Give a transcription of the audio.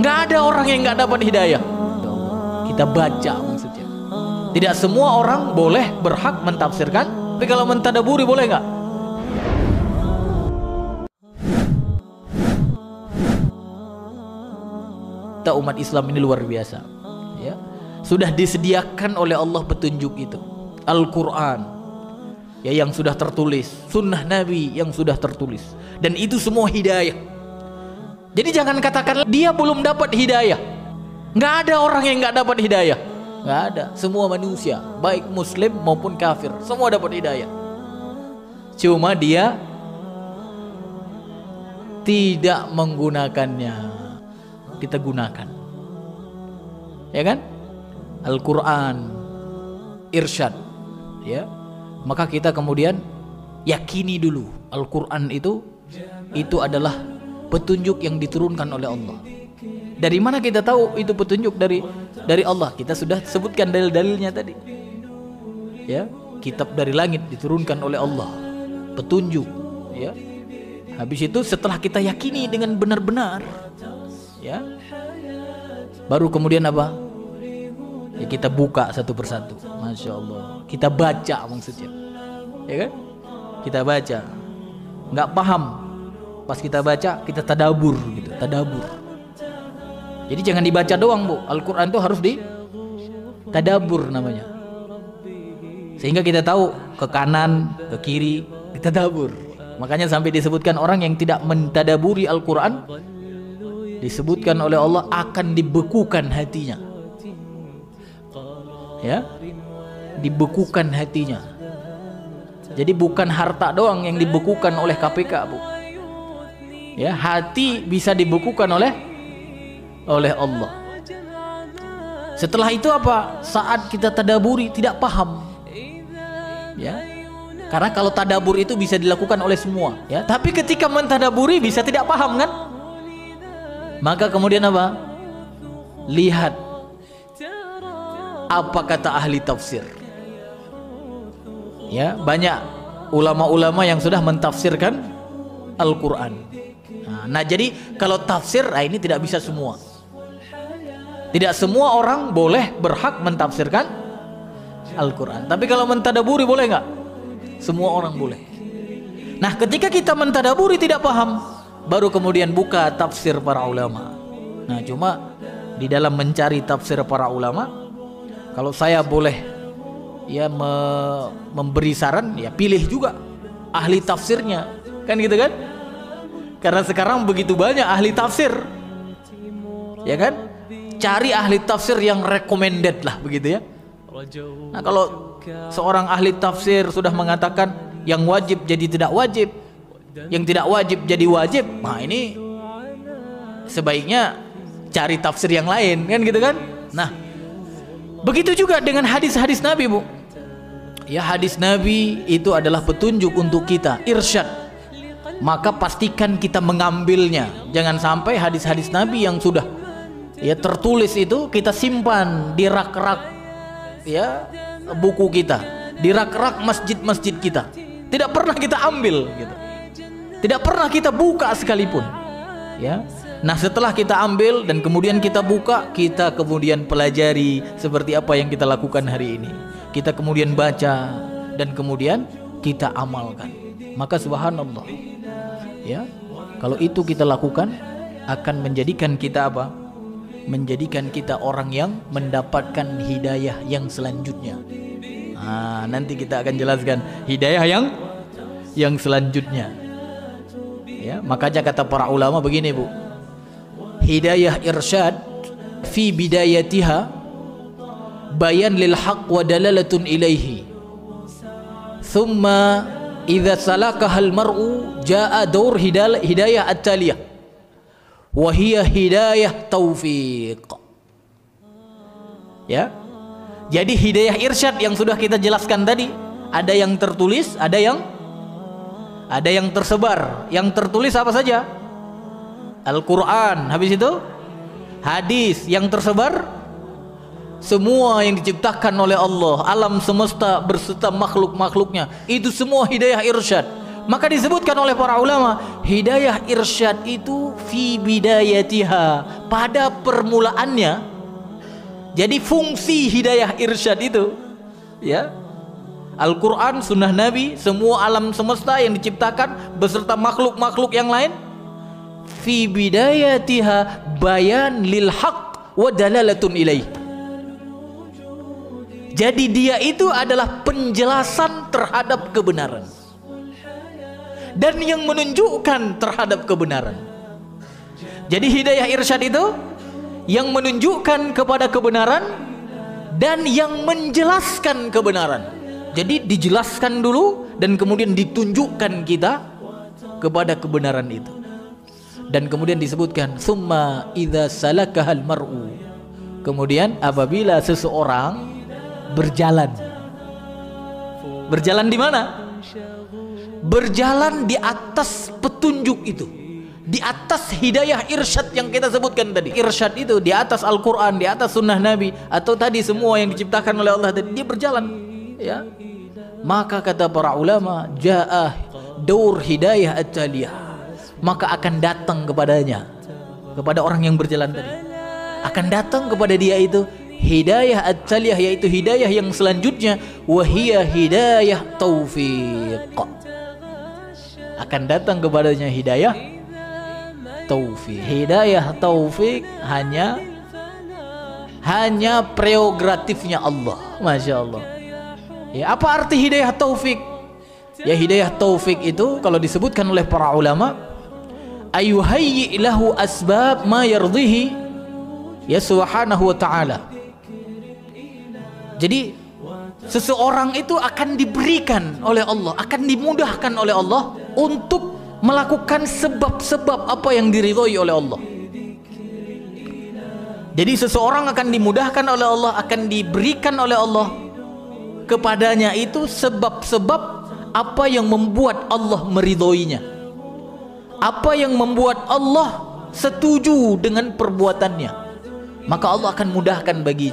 Nggak ada orang yang nggak dapat hidayah. Kita baca maksudnya. Tidak semua orang boleh berhak mentafsirkan, tapi kalau mentadaburi boleh nggak? Kita umat Islam ini luar biasa. Ya, sudah disediakan oleh Allah petunjuk itu, Al-Quran, ya, yang sudah tertulis, Sunnah Nabi yang sudah tertulis, dan itu semua hidayah. Jadi jangan katakan dia belum dapat hidayah. Nggak ada orang yang nggak dapat hidayah. Nggak ada. Semua manusia, baik muslim maupun kafir, semua dapat hidayah. Cuma dia tidak menggunakannya. Kita gunakan, ya kan? Al-Quran, irsyad, ya. Maka kita kemudian yakini dulu Al-Quran itu adalah petunjuk yang diturunkan oleh Allah. Dari mana kita tahu itu petunjuk dari Allah? Kita sudah sebutkan dalil-dalilnya tadi. Ya, kitab dari langit diturunkan oleh Allah, petunjuk, ya. Habis itu setelah kita yakini dengan benar-benar, ya, baru kemudian apa? Ya, kita buka satu persatu. Masya Allah. Kita baca maksudnya, ya kan? Kita baca. Nggak paham, pas kita baca kita tadabur gitu, tadabur. Jadi jangan dibaca doang, Bu. Al-Quran itu harus ditadabur namanya. Sehingga kita tahu ke kanan, ke kiri, ditadabur. Makanya sampai disebutkan orang yang tidak mentadaburi Al-Quran, disebutkan oleh Allah akan dibekukan hatinya. Ya, dibekukan hatinya. Jadi bukan harta doang yang dibekukan oleh KPK, Bu. Ya, hati bisa dibekukan oleh Allah. Setelah itu apa? Saat kita tadaburi tidak paham, ya, karena kalau tadabur itu bisa dilakukan oleh semua, ya. Tapi ketika mentadaburi bisa tidak paham, kan? Maka kemudian apa? Lihat apa kata ahli tafsir. Ya, banyak ulama-ulama yang sudah mentafsirkan Al-Quran. Nah, jadi kalau tafsir, ini tidak bisa semua. Tidak semua orang boleh berhak mentafsirkan Al-Quran. Tapi kalau mentadaburi boleh nggak? Semua orang boleh. Nah, ketika kita mentadaburi tidak paham, baru kemudian buka tafsir para ulama. Nah, cuma di dalam mencari tafsir para ulama, kalau saya boleh ya memberi saran, ya pilih juga ahli tafsirnya, kan gitu kan? Karena sekarang begitu banyak ahli tafsir, ya kan? Cari ahli tafsir yang recommended lah, begitu ya. Nah, kalau seorang ahli tafsir sudah mengatakan yang wajib jadi tidak wajib, yang tidak wajib jadi wajib, nah ini sebaiknya cari tafsir yang lain, kan gitu kan? Nah, begitu juga dengan hadis-hadis Nabi, Bu. Ya, hadis Nabi itu adalah petunjuk untuk kita, irsyad. Maka pastikan kita mengambilnya. Jangan sampai hadis-hadis Nabi yang sudah ya tertulis itu kita simpan di rak-rak, ya, buku kita, di rak-rak masjid-masjid kita. Tidak pernah kita ambil gitu. Tidak pernah kita buka sekalipun. Ya. Nah, setelah kita ambil dan kemudian kita buka, kita kemudian pelajari seperti apa yang kita lakukan hari ini. Kita kemudian baca dan kemudian kita amalkan. Maka subhanallah, ya, kalau itu kita lakukan akan menjadikan kita apa? Menjadikan kita orang yang mendapatkan hidayah yang selanjutnya. Nah, nanti kita akan jelaskan hidayah yang selanjutnya. Ya, makanya kata para ulama begini, Bu. Hidayah irsyad fi bidayatiha bayan lil haq wa dalalatun ilaihi. Thumma idza salakaha al mar'u jaa daur hidayah at-taliyah wa hiya hidayah taufiq. Ya. Jadi hidayah irsyad yang sudah kita jelaskan tadi, ada yang tertulis, ada yang tersebar. Yang tertulis apa saja? Al-Quran. Habis itu hadis. Yang tersebar semua yang diciptakan oleh Allah, alam semesta berserta makhluk-makhluknya, itu semua hidayah irsyad. Maka disebutkan oleh para ulama, hidayah irsyad itu fi bidayatiha, pada permulaannya. Jadi fungsi hidayah irsyad itu, ya, Al-Quran, sunnah Nabi, semua alam semesta yang diciptakan beserta makhluk-makhluk yang lain, fi bidayatiha bayan lil haq wa dalalatun ilaih. Jadi dia itu adalah penjelasan terhadap kebenaran dan yang menunjukkan terhadap kebenaran. Jadi hidayah irsyad itu yang menunjukkan kepada kebenaran dan yang menjelaskan kebenaran. Jadi dijelaskan dulu dan kemudian ditunjukkan kita kepada kebenaran itu. Dan kemudian disebutkan summa idza salakahal mar'u, kemudian apabila seseorang berjalan di mana? Berjalan di atas petunjuk itu, di atas hidayah irsyad yang kita sebutkan tadi. Irsyad itu di atas Al-Quran, di atas sunnah Nabi, atau tadi semua yang diciptakan oleh Allah tadi, dia berjalan, ya. Maka kata para ulama, ja'ah daur hidayah at-taliyah, maka akan datang kepadanya, kepada orang yang berjalan tadi, akan datang kepada dia itu hidayah at-taliyah, yaitu hidayah yang selanjutnya, wahiyah hidayah taufiq. Akan datang kepadanya hidayah taufik. Hidayah taufik hanya prerogatifnya Allah. Masya Allah. Ya, apa arti hidayah taufik? Ya, hidayah taufik itu kalau disebutkan oleh para ulama, ayuhayyi lahu asbab ma yardhihi ya subhanahu wa ta'ala. Jadi seseorang itu akan diberikan oleh Allah, akan dimudahkan oleh Allah untuk melakukan sebab-sebab apa yang diridhoi oleh Allah. Jadi seseorang akan dimudahkan oleh Allah, akan diberikan oleh Allah kepadanya itu sebab-sebab apa yang membuat Allah meridhoinya, apa yang membuat Allah setuju dengan perbuatannya, maka Allah akan mudahkan baginya.